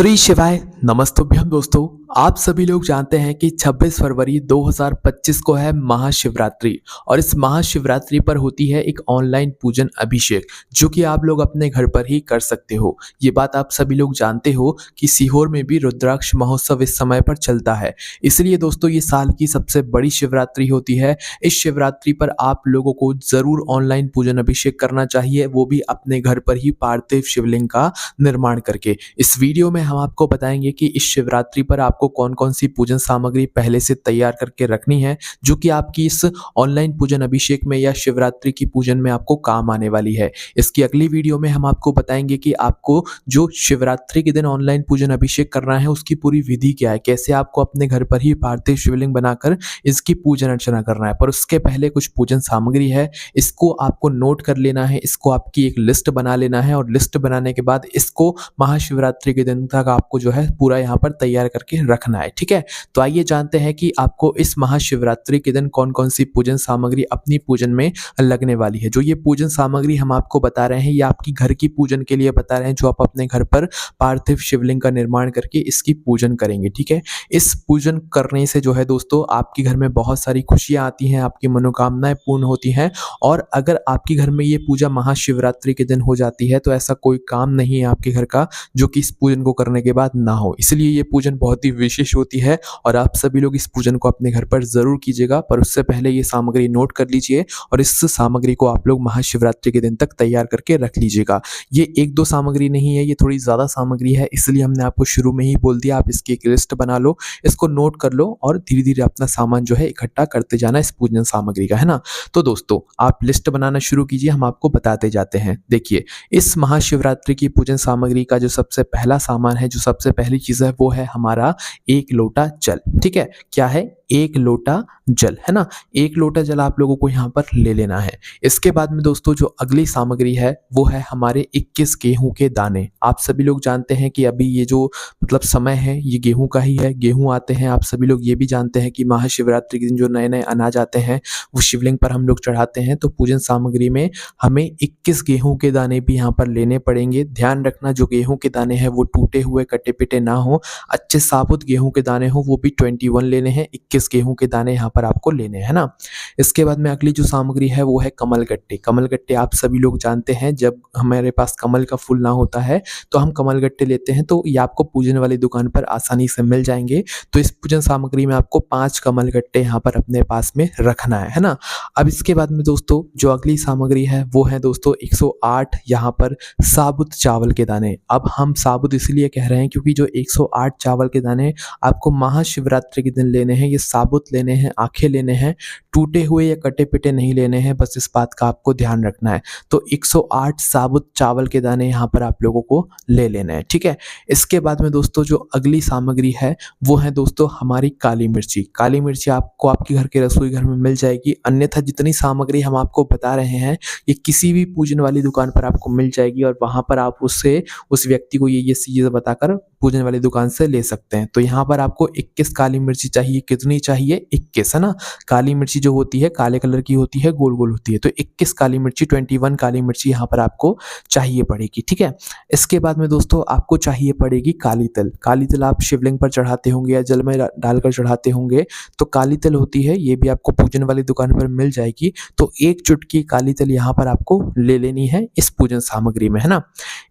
श्री शिवाय नमस्तुभ्यम दोस्तों। आप सभी लोग जानते हैं कि 26 फरवरी 2025 को है महाशिवरात्रि और इस महाशिवरात्रि पर होती है एक ऑनलाइन पूजन अभिषेक जो कि आप लोग अपने घर पर ही कर सकते हो। ये बात आप सभी लोग जानते हो कि सीहोर में भी रुद्राक्ष महोत्सव इस समय पर चलता है। इसलिए दोस्तों ये साल की सबसे बड़ी शिवरात्रि होती है। इस शिवरात्रि पर आप लोगों को ज़रूर ऑनलाइन पूजन अभिषेक करना चाहिए, वो भी अपने घर पर ही पार्थिव शिवलिंग का निर्माण करके। इस वीडियो में हम आपको बताएंगे कि इस शिवरात्रि पर आपको कौन कौन सी पूजन सामग्री पहले से तैयार करके रखनी है जो कि आपकी इस ऑनलाइन पूजन अभिषेक में या शिवरात्रि की पूजन में आपको काम आने वाली है। इसकी अगली वीडियो में हम आपको बताएंगे कि आपको जो शिवरात्रि के दिन ऑनलाइन पूजन अभिषेक करना है उसकी पूरी विधि क्या है, कैसे आपको अपने घर पर ही पार्थिव शिवलिंग बनाकर इसकी पूजन अर्चना करना है। पर उसके पहले कुछ पूजन सामग्री है, इसको आपको नोट कर लेना है, इसको आपकी एक लिस्ट बना लेना है और लिस्ट बनाने के बाद इसको महाशिवरात्रि के दिन तक आपको जो है पूरा यहाँ पर तैयार करके रखना है। ठीक है, तो आइए जानते हैं कि आपको इस महाशिवरात्रि के दिन कौन कौन सी पूजन सामग्री अपनी पूजन में लगने वाली है। जो ये पूजन सामग्री हम आपको बता रहे हैं ये आपकी घर की पूजन के लिए बता रहे हैं, जो आप अपने घर पर पार्थिव शिवलिंग का निर्माण करके इसकी पूजन करेंगे। ठीक है, इस पूजन करने से जो है दोस्तों आपके घर में बहुत सारी खुशियां आती हैं, आपकी मनोकामनाएं पूर्ण होती हैं। और अगर आपके घर में ये पूजा महाशिवरात्रि के दिन हो जाती है तो ऐसा कोई काम नहीं है आपके घर का जो कि इस पूजन को करने के बाद ना हो। इसलिए ये पूजन बहुत ही विशेष होती है और आप सभी लोग इस पूजन को अपने घर पर जरूर कीजिएगा। पर उससे पहले ये सामग्री नोट कर लीजिए और इस सामग्री को आप लोग महाशिवरात्रि के दिन तक तैयार करके रख लीजिएगा। ये एक दो सामग्री नहीं है, ये थोड़ी ज्यादा सामग्री है, इसलिए हमने आपको शुरू में ही बोल दिया आप इसकी एक लिस्ट बना लो, इसको नोट कर लो और धीरे धीरे अपना सामान जो है इकट्ठा करते जाना इस पूजन सामग्री का, है ना। तो दोस्तों आप लिस्ट बनाना शुरू कीजिए, हम आपको बताते जाते हैं। देखिए, इस महाशिवरात्रि की पूजन सामग्री का जो सबसे पहला सामान है, जो सबसे पहली चीज है वो है हमारा एक लोटा जल। ठीक है, क्या है? एक लोटा जल, है ना। एक लोटा जल आप लोगों को यहाँ पर ले लेना है। इसके बाद में दोस्तों जो अगली सामग्री है वो है हमारे 21 गेहूं के दाने। आप सभी लोग जानते हैं कि अभी ये जो मतलब समय है ये गेहूं का ही है, गेहूं आते हैं। आप सभी लोग ये भी जानते हैं कि महाशिवरात्रि के दिन जो नए नए अनाज आते हैं वो शिवलिंग पर हम लोग चढ़ाते हैं। तो पूजन सामग्री में हमें 21 गेहूं के दाने भी यहाँ पर लेने पड़ेंगे। ध्यान रखना जो गेहूं के दाने हैं वो टूटे हुए कटे पिटे ना हो, अच्छे साबुत गेहूं के दाने हो, वो भी 21 लेने हैं। 21 गेहूं के दाने यहाँ पर आपको लेने हैं ना। इसके बाद में अगली जो सामग्री है वो है कमलगट्टे। कमलगट्टे आप सभी लोग जानते हैं, जब हमारे पास कमल का फूल ना होता है तो हम कमलगट्टे लेते हैं, तो ये आपको पूजन वाली दुकान पर आसानी से मिल जाएंगे। तो इस पूजन सामग्री में आपको 5 कमलगट्टे यहाँ पर अपने पास में रखना है ना। अब इसके बाद में दोस्तों जो अगली सामग्री है वो है दोस्तों 108 यहाँ पर साबुत चावल के दाने। अब हम साबुत इसलिए कह रहे हैं क्योंकि जो 108 चावल के दाने आपको महाशिवरात्रि के दिन लेने हैं, ये साबुत लेने हैं, आंखें लेने हैं, टूटे हुए या कटे पिटे नहीं लेने हैं, बस इस बात का आपको ध्यान रखना है। तो 108 साबुत चावल के दाने यहाँ पर आप लोगों को ले लेना है। ठीक है, इसके बाद में दोस्तों जो अगली सामग्री है वो है दोस्तों हमारी काली मिर्ची। काली मिर्ची आपको आपके घर के रसोई घर में मिल जाएगी, अन्यथा जितनी सामग्री हम आपको बता रहे हैं ये किसी भी पूजन वाली दुकान पर आपको मिल जाएगी और वहां पर आप उससे उस व्यक्ति को ये चीजें बताकर पूजन वाली दुकान से ले सकते हैं। तो यहाँ पर आपको 21 काली मिर्ची चाहिए। कितनी चाहिए? 21, है ना। काली मिर्ची जो होती है काले कलर की होती है, गोल गोल होती है। तो 21 काली मिर्ची, 21 काली मिर्ची यहाँ पर आपको चाहिए पड़ेगी। ठीक है, इसके बाद में दोस्तों आपको चाहिए पड़ेगी काली तिल। काली तिल आप शिवलिंग पर चढ़ाते होंगे या जल में डालकर चढ़ाते होंगे, तो काली तिल होती है, ये भी आपको पूजन वाली दुकान पर मिल जाएगी। तो एक चुटकी काली तिल यहाँ पर आपको ले लेनी है इस पूजन सामग्री में, है ना।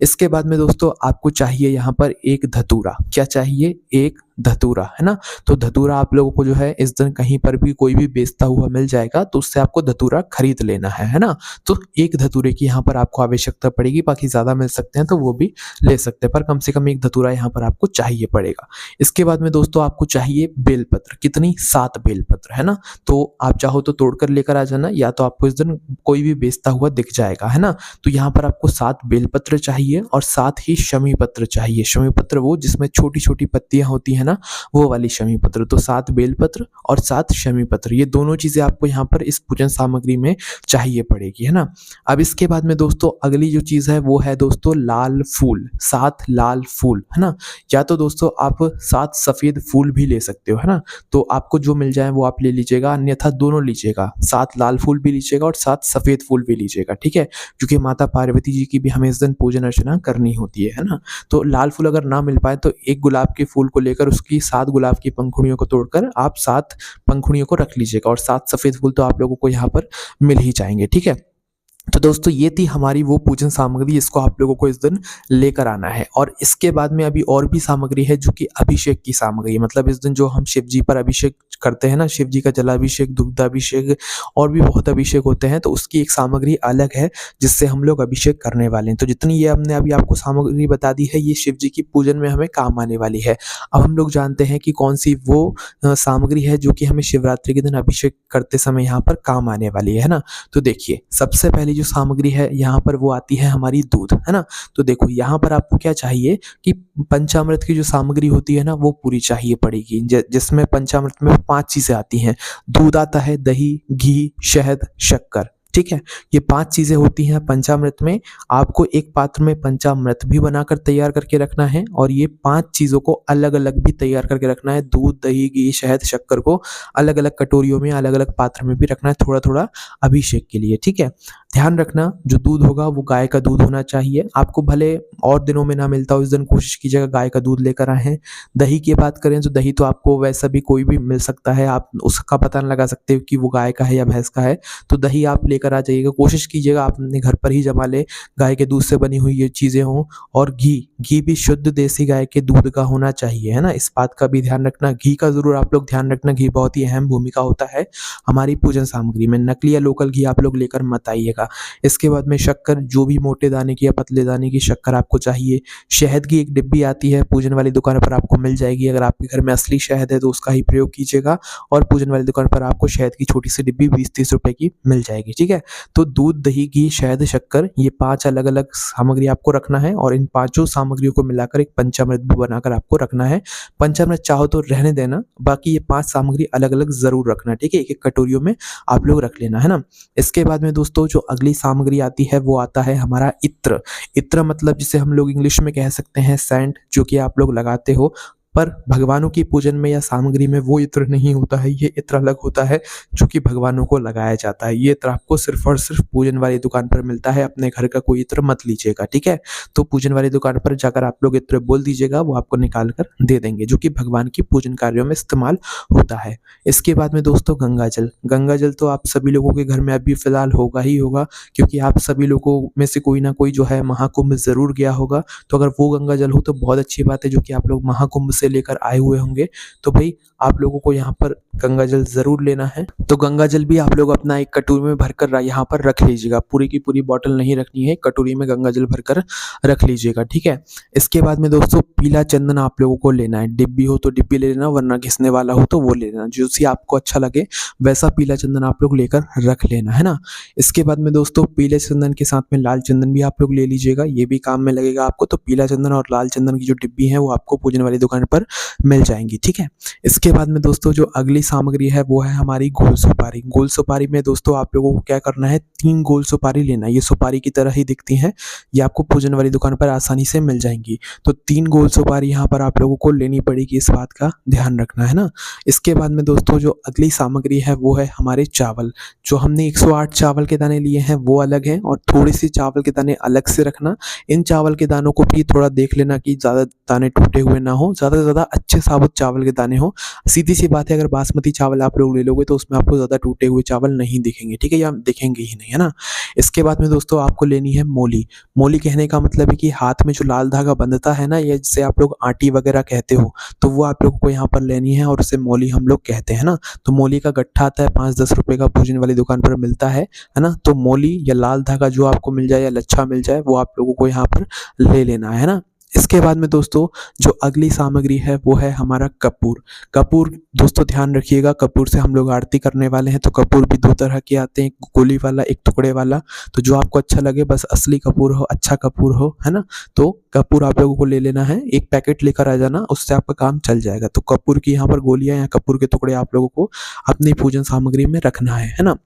इसके बाद में दोस्तों आपको चाहिए यहाँ पर एक धतूरा। क्या चाहिए? एक धतूरा, है ना। तो धतूरा आप लोगों को जो है इस दिन कहीं पर भी कोई भी बेचता हुआ मिल जाएगा, तो उससे आपको धतूरा खरीद लेना है ना। तो एक धतूरे की यहाँ पर आपको आवश्यकता पड़ेगी, बाकी ज्यादा मिल सकते हैं तो वो भी ले सकते हैं, पर कम से कम एक धतूरा यहाँ पर आपको चाहिए पड़ेगा। इसके बाद में दोस्तों आपको चाहिए बेलपत्र। कितनी? 7 बेलपत्र, है ना। तो आप चाहो तो तोड़कर लेकर आ जाना, या तो आपको इस दिन कोई भी बेचता हुआ दिख जाएगा, है ना। तो यहाँ पर आपको 7 बेलपत्र चाहिए और साथ ही शमी पत्र चाहिए। शमी पत्र वो जिसमें छोटी छोटी पत्तियां होती है ना, ना, वो वाली शमी पत्र। तो 7 बेलपत्र और 7 शमी पत्र, ये दोनों चीज़ें आपको यहाँ पर इस पूजन सामग्री में चाहिए पड़ेगी, है ना। अब इसके बाद में दोस्तों अगली जो चीज़ है वो है दोस्तों लाल फूल, 7 लाल फूल, है ना। या तो दोस्तों आप 7 सफ़ेद फूल भी ले सकते हो, है ना। तो आपको जो मिल जाए वो आप ले लीजिएगा, अन्यथा दोनों लीजिएगा, 7 लाल फूल भी लीजिएगा और 7 सफ़ेद फूल भी लीजिएगा, ठीक है। क्योंकि माता पार्वती जी की भी हमें इस दिन पूजन अर्चना करनी होती है ना। तो लाल फूल अगर ना मिल पाए तो एक गुलाब के फूल को लेकर उसकी 7 गुलाब की पंखुड़ियों को तोड़कर आप 7 पंखुड़ियों को रख लीजिएगा, और 7 सफ़ेद फूल तो आप लोगों को यहाँ पर मिल ही जाएँगे, ठीक है। तो दोस्तों ये थी हमारी वो पूजन सामग्री, इसको आप लोगों को इस दिन लेकर आना है। और इसके बाद में अभी और भी सामग्री है जो कि अभिषेक की सामग्री है। मतलब इस दिन जो हम शिव जी पर अभिषेक करते हैं ना, शिव जी का जलाभिषेक, दुग्धाभिषेक और भी बहुत अभिषेक होते हैं, तो उसकी एक सामग्री अलग है जिससे हम लोग अभिषेक करने वाले हैं। तो जितनी ये हमने अभी आपको सामग्री बता दी है, ये शिव जी की पूजन में हमें काम आने वाली है। अब हम लोग जानते हैं कि कौन सी वो सामग्री है जो कि हमें शिवरात्रि के दिन अभिषेक करते समय यहाँ पर काम आने वाली है ना। तो देखिए सबसे पहली जो सामग्री है यहाँ पर वो आती है हमारी दूध, है ना। तो देखो यहाँ पर आपको क्या चाहिए कि पंचामृत की जो सामग्री होती है ना वो पूरी चाहिए पड़ेगी, जिसमें पंचामृत में 5 चीजें आती हैं। दूध आता है, दही, घी, शहद, शक्कर, ठीक है। ये 5 चीजें होती हैं पंचामृत में। आपको एक पात्र में पंचामृत भी बनाकर तैयार करके रखना है और ये 5 चीजों को अलग अलग भी तैयार करके रखना है। दूध, दही, घी, शहद, शक्कर को अलग अलग कटोरियों में, अलग अलग पात्र में भी रखना है, थोड़ा थोड़ा अभिषेक के लिए, ठीक है। ध्यान रखना जो दूध होगा वो गाय का दूध होना चाहिए। आपको भले और दिनों में ना मिलता हो, इस दिन कोशिश कीजिएगा गाय का दूध लेकर आए हैं। दही की बात करें तो दही तो आपको वैसा भी कोई भी मिल सकता है, आप उसका पता लगा सकते हो कि वो गाय का है या भैंस का है। तो दही आप लेकर आ जाइएगा, कोशिश कीजिएगा आप अपने घर पर ही जमा ले, गाय के दूध से बनी हुई ये चीज़ें हों। और घी भी शुद्ध देसी गाय के दूध का होना चाहिए, है ना। इस बात का भी ध्यान रखना, घी का ज़रूर आप लोग ध्यान रखना, घी बहुत ही अहम भूमिका होता है हमारी पूजन सामग्री में। नकली या लोकल घी आप लोग लेकर मत आइएगा। इसके बाद में शक्कर, जो भी मोटे दाने की या पतले दाने की शक्कर आपको चाहिए। शहद की एक डिब्बी आती है, पूजन वाली दुकान पर आपको मिल जाएगी। अगर आपके घर में असली शहद है तो उसका ही प्रयोग कीजिएगा, और पूजन वाली दुकान पर आपको शहद की छोटी सी डिब्बी 20-30 रुपए की मिल जाएगी, ठीक है। तो दूध, दही, घी, शहद, शक्कर, ये 5 अलग अलग सामग्री आपको रखना है, और इन 5 सामग्रियों को मिलाकर एक पंचामृत भी बनाकर आपको रखना है। पंचामृत चाहो तो रहने देना, बाकी ये 5 सामग्री अलग अलग जरूर रखना, ठीक है। एक एक कटोरियों में आप लोग रख लेना, है ना। इसके बाद में दोस्तों जो अगली सामग्री आती है वो आता है हमारा इत्र। इत्र मतलब जिसे हम लोग इंग्लिश में कह सकते हैं सेंट, जो कि आप लोग लगाते हो। पर भगवानों की पूजन में या सामग्री में वो इत्र नहीं होता है, ये इत्र अलग होता है जो कि भगवानों को लगाया जाता है। ये इत्र आपको सिर्फ और सिर्फ पूजन वाली दुकान पर मिलता है, अपने घर का कोई इत्र मत लीजिएगा, ठीक है। तो पूजन वाली दुकान पर जाकर आप लोग इत्र बोल दीजिएगा, वो आपको निकाल कर दे देंगे, जो कि भगवान की पूजन कार्यों में इस्तेमाल होता है। इसके बाद में दोस्तों गंगा जल। गंगा जल तो आप सभी लोगों के घर में अभी फिलहाल होगा ही होगा, क्योंकि आप सभी लोगों में से कोई ना कोई जो है महाकुंभ जरूर गया होगा। तो अगर वो गंगा जल हो तो बहुत अच्छी बात है, जो कि आप लोग महाकुंभ से लेकर आए हुए होंगे। तो भाई आप लोगों को यहाँ पर गंगा जल जरूर लेना है। तो गंगा जल भी आप लोग अपना एक कटोरी में भरकर यहाँ पर रख लीजिएगा। पूरी की पूरी बोतल नहीं रखनी है, कटोरी में गंगा जल भरकर रख लीजिएगा, ठीक है। इसके बाद में दोस्तों पीला चंदन आप लोगों को लेना है। डिब्बी हो तो डिब्बी ले लेना, वरना घिसने वाला हो तो वो ले लेना, जो सी आपको अच्छा लगे वैसा पीला चंदन आप लोग लेकर रख लेना, है ना। इसके बाद में दोस्तों पीले चंदन के साथ में लाल चंदन भी आप लोग ले लीजिएगा, ये भी काम में लगेगा आपको। तो पीला चंदन और लाल चंदन की जो डिब्बी है वो आपको पूजन वाली दुकान पर मिल जाएंगी, ठीक है। इसके बाद में दोस्तों जो अगली सामग्री है वो है हमारी गोल सुपारी। गोल सुपारी में दोस्तों आप लोगों को क्या करना है, 3 गोल सुपारी लेना है। ये सुपारी की तरह ही दिखती हैं, ये आपको पूजन वाली दुकान पर आसानी से मिल जाएंगी। तो 3 गोल सुपारी यहाँ पर आप लोगों को लेनी पड़ेगी, इस बात का ध्यान रखना, है ना। इसके बाद में दोस्तों जो अगली सामग्री है वो है हमारे चावल। जो हमने 108 चावल के दाने लिए हैं वो अलग हैं, और थोड़ी सी चावल के दाने अलग से रखना। इन चावल के दानों को भी थोड़ा देख लेना कि ज़्यादा दाने टूटे हुए ना हो, ज़्यादा से ज़्यादा अच्छे साबुत चावल के दाने हो। सीधी सी बात है, अगर बासमती चावल आप लोग ले लोगे तो उसमें आपको ज़्यादा टूटे हुए चावल नहीं दिखेंगे, ठीक है, या दिखेंगे ही नहीं, है ना। इसके बाद में दोस्तों आपको लेनी है मोली। मोली कहने का मतलब है कि हाथ में जो लाल धागा बंधता है ना, या जिसे आप लोग आटी वगैरह कहते हो, तो वो आप लोगों को यहाँ पर लेनी है, और उसे मोली हम लोग कहते हैं ना। तो मोली का गट्ठा आता है 5-10 रुपए का, पूजन वाली दुकान पर मिलता है ना। तो मोली या लाल धागा जो आपको मिल जाए या लच्छा मिल जाए वो आप लोगों को यहाँ पर ले लेना है ना। इसके बाद में दोस्तों जो अगली सामग्री है वो है हमारा कपूर। कपूर दोस्तों ध्यान रखिएगा, कपूर से हम लोग आरती करने वाले हैं। तो कपूर भी दो तरह के आते हैं, एक गोली वाला, एक टुकड़े वाला। तो जो आपको अच्छा लगे, बस असली कपूर हो, अच्छा कपूर हो, है ना। तो कपूर आप लोगों को ले लेना है, एक पैकेट लेकर आ जाना, उससे आपका काम चल जाएगा। तो कपूर की यहाँ पर गोलियां या कपूर के टुकड़े आप लोगों को अपनी पूजन सामग्री में रखना है ना।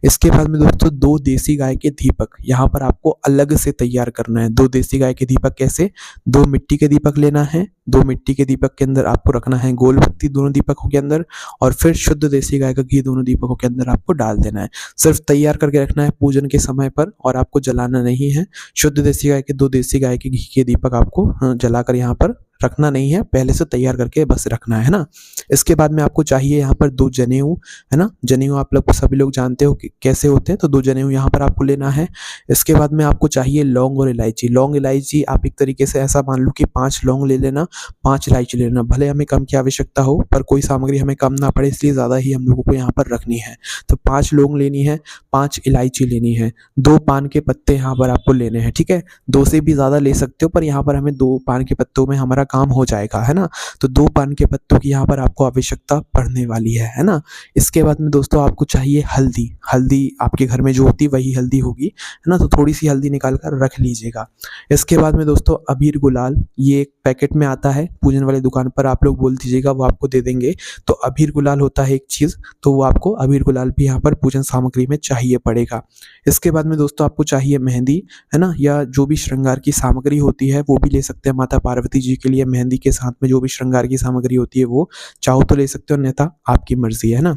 इसके बाद में दोस्तों दो देसी गाय के दीपक यहाँ पर आपको अलग से तैयार करना है। दो देसी गाय के दीपक कैसे? दो मिट्टी के दीपक लेना है, दो मिट्टी के दीपक के अंदर आपको रखना है गोल बत्ती दोनों दीपकों के अंदर, और फिर शुद्ध देसी गाय का घी दोनों दीपकों के अंदर आपको डाल देना है। सिर्फ तैयार करके रखना है पूजन के समय पर, और आपको जलाना नहीं है। शुद्ध देसी गाय के दो देसी गाय के घी के दीपक आपको जलाकर यहाँ पर रखना नहीं है, पहले से तैयार करके बस रखना है ना। इसके बाद में आपको चाहिए यहाँ पर दो जनेऊ, है ना। जनेऊ आप लोग सभी लोग जानते हो कि कैसे होते हैं, तो दो जनेऊ यहाँ पर आपको लेना है। इसके बाद में आपको चाहिए लौंग और इलायची। लौंग इलायची आप एक तरीके से ऐसा मान लो कि 5 लौंग ले लेना, 5 इलायची ले लेना। भले हमें कम की आवश्यकता हो, पर कोई सामग्री हमें कम ना पड़े, इसलिए ज़्यादा ही हम लोगों को यहाँ पर रखनी है। तो 5 लौंग लेनी है, 5 इलायची लेनी है, 2 पान के पत्ते यहाँ पर आपको लेने हैं, ठीक है। 2 से भी ज़्यादा ले सकते हो, पर यहाँ पर हमें 2 पान के पत्तों में हमारा काम हो जाएगा, है ना। तो 2 पान के पत्तों की यहाँ पर आपको आवश्यकता पड़ने वाली है ना। इसके बाद में दोस्तों आपको चाहिए हल्दी। हल्दी आपके घर में जो होती है वही हल्दी होगी, है ना। तो थोड़ी सी हल्दी निकाल कर रख लीजिएगा। इसके बाद में दोस्तों अबीर गुलाल, ये एक पैकेट में आता है, पूजन वाली दुकान पर आप लोग बोल दीजिएगा, वो आपको दे देंगे। तो अबीर गुलाल होता है एक चीज़, तो वो आपको अबीर गुलाल भी यहाँ पर पूजन सामग्री में चाहिए पड़ेगा। इसके बाद में दोस्तों आपको चाहिए मेहंदी, है ना, या जो भी श्रृंगार की सामग्री होती है वो भी ले सकते हैं। माता पार्वती जी के लिए मेहंदी के साथ में जो भी श्रृंगार की सामग्री होती है वो चाहो तो ले सकते हो, अन्यथा आपकी मर्जी है ना।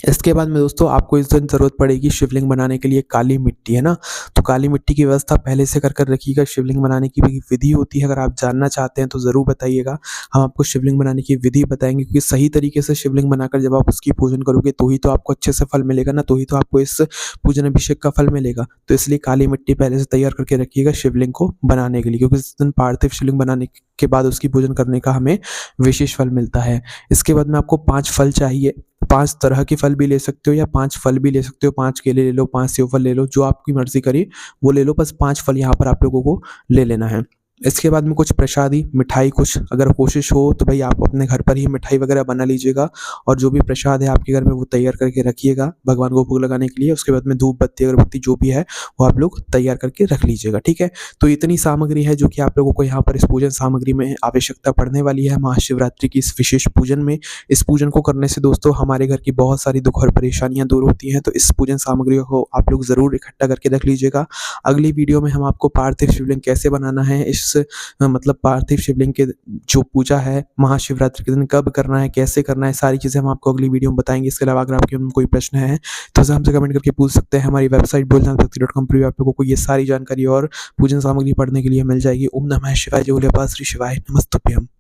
इसके बाद में दोस्तों आपको इस दिन ज़रूरत पड़ेगी शिवलिंग बनाने के लिए काली मिट्टी, है ना। तो काली मिट्टी की व्यवस्था पहले से कर रखिएगा। शिवलिंग बनाने की भी विधि होती है, अगर आप जानना चाहते हैं तो ज़रूर बताइएगा। हम आपको शिवलिंग बनाने की विधि बताएंगे, क्योंकि सही तरीके से शिवलिंग बनाकर जब आप उसकी पूजन करोगे तो ही तो आपको अच्छे से फल मिलेगा ना, तो ही तो आपको इस पूजन अभिषेक का फल मिलेगा। तो इसलिए काली मिट्टी पहले से तैयार करके रखिएगा शिवलिंग को बनाने के लिए, क्योंकि इस दिन पार्थिव शिवलिंग बनाने के बाद उसकी पूजन करने का हमें विशेष फल मिलता है। इसके बाद में आपको 5 फल चाहिए। 5 तरह के फल भी ले सकते हो या 5 फल भी ले सकते हो। 5 केले ले लो, 5 सेब फल ले लो, जो आपकी मर्जी करे वो ले लो, बस 5 फल यहाँ पर आप लोगों को ले लेना है। इसके बाद में कुछ प्रसादी मिठाई, कुछ अगर कोशिश हो तो भाई आप अपने घर पर ही मिठाई वगैरह बना लीजिएगा, और जो भी प्रसाद है आपके घर में वो तैयार करके रखिएगा भगवान को भोग लगाने के लिए। उसके बाद में धूप बत्ती अगरबत्ती जो भी है वो आप लोग तैयार करके रख लीजिएगा, ठीक है। तो इतनी सामग्री है जो कि आप लोगों को यहाँ पर इस पूजन सामग्री में आवश्यकता पड़ने वाली है महाशिवरात्रि की इस विशेष पूजन में। इस पूजन को करने से दोस्तों हमारे घर की बहुत सारी दुख और परेशानियां दूर होती हैं। तो इस पूजन सामग्री को आप लोग ज़रूर इकट्ठा करके रख लीजिएगा। अगली वीडियो में हम आपको पार्थिव शिवलिंग कैसे बनाना है, इस मतलब पार्थिव शिवलिंग के जो पूजा है महाशिवरात्रि के दिन कब करना है, कैसे करना है, सारी चीज़ें हम आपको अगली वीडियो में बताएंगे। इसके अलावा अगर आपके मन में कोई प्रश्न है तो हमसे कमेंट करके पूछ सकते हैं। हमारी वेबसाइट बोलचालभक्ति.com पर भी आप लोगों को ये सारी जानकारी और पूजन सामग्री पढ़ने के लिए मिल जाएगी। ओम नमः शिवाय, जय भोले बाबा श्री शिवाय, नमस्तुभ्यम।